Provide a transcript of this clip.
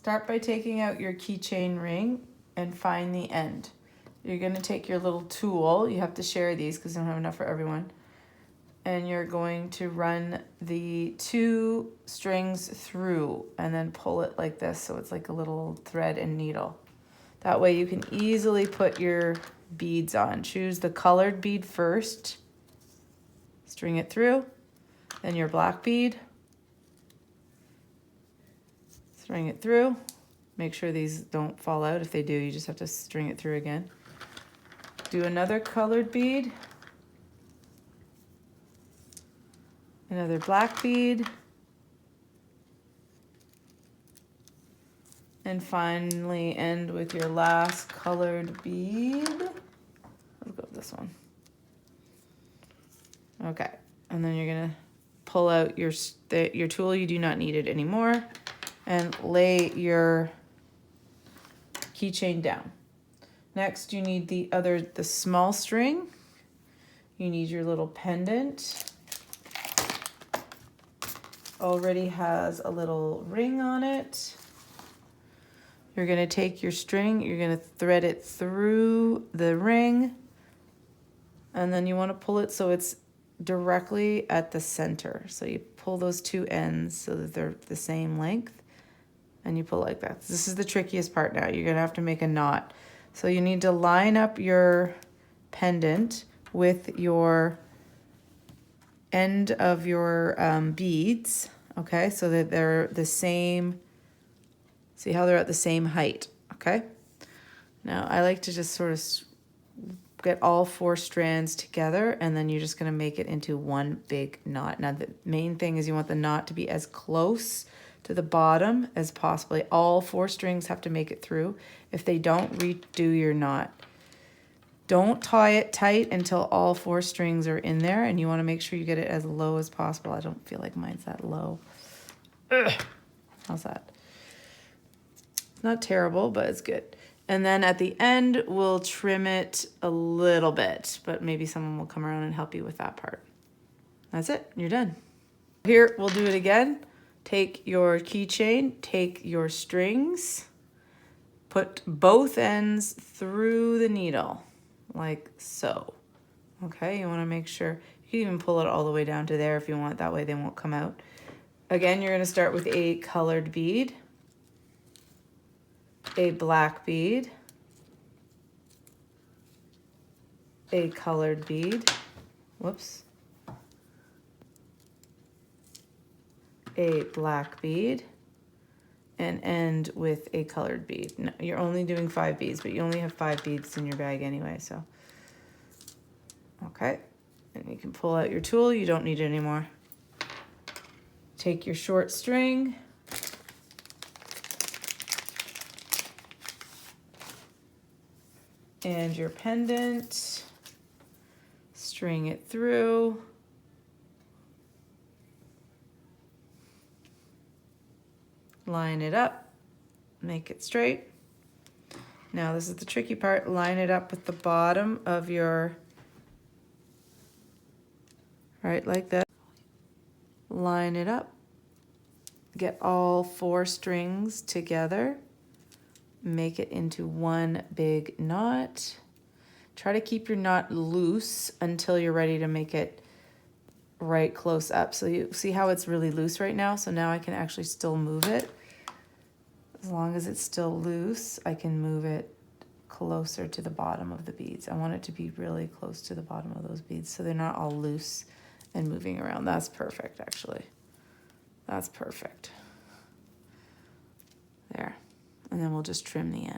Start by taking out your keychain ring and find the end. You're going to take your little tool. You have to share these because I don't have enough for everyone. And you're going to run the 2 strings through and then pull it like this so it's like a little thread and needle. That way you can easily put your beads on. Choose the colored bead first. String it through. Then your black bead. String it through. Make sure these don't fall out. If they do, you just have to string it through again. Do another colored bead. Another black bead. And finally end with your last colored bead. Let's go with this one. Okay, and then you're gonna pull out your tool. You do not need it anymore. And lay your keychain down. Next, you need the small string. You need your little pendant. Already has a little ring on it. You're gonna take your string, you're gonna thread it through the ring, and then you wanna pull it so it's directly at the center. So you pull those 2 ends so that they're the same length. And you pull like that. This is the trickiest part now. You're gonna have to make a knot. So you need to line up your pendant with your end of your beads, okay? So that they're the same, see how they're at the same height, okay? Now I like to just sort of get all 4 strands together and then you're just gonna make it into one big knot. Now the main thing is you want the knot to be as close to the bottom as possible. All 4 strings have to make it through. If they don't, redo your knot. Don't tie it tight until all 4 strings are in there, and you want to make sure you get it as low as possible. I don't feel like mine's that low. Ugh. How's that? It's not terrible, but it's good. And then at the end, we'll trim it a little bit, but maybe someone will come around and help you with that part. That's it. You're done. Here, we'll do it again. Take your keychain, take your strings, put both ends through the needle, like so. Okay, you want to make sure, you can even pull it all the way down to there if you want, that way they won't come out. Again, you're going to start with a colored bead, a black bead, a colored bead, whoops, a black bead, and end with a colored bead. No, you're only doing 5 beads, but you only have 5 beads in your bag anyway, so. Okay, and you can pull out your tool. You don't need it anymore. Take your short string, and your pendant, string it through, line it up, make it straight. Now this is the tricky part, line it up with the bottom of your, right like that. Line it up, get all 4 strings together, make it into one big knot. Try to keep your knot loose until you're ready to make it right close up. So you see how it's really loose right now? So now I can actually still move it. As long as it's still loose, I can move it closer to the bottom of the beads. I want it to be really close to the bottom of those beads so they're not all loose and moving around. That's perfect, actually. That's perfect. There. And then we'll just trim the end.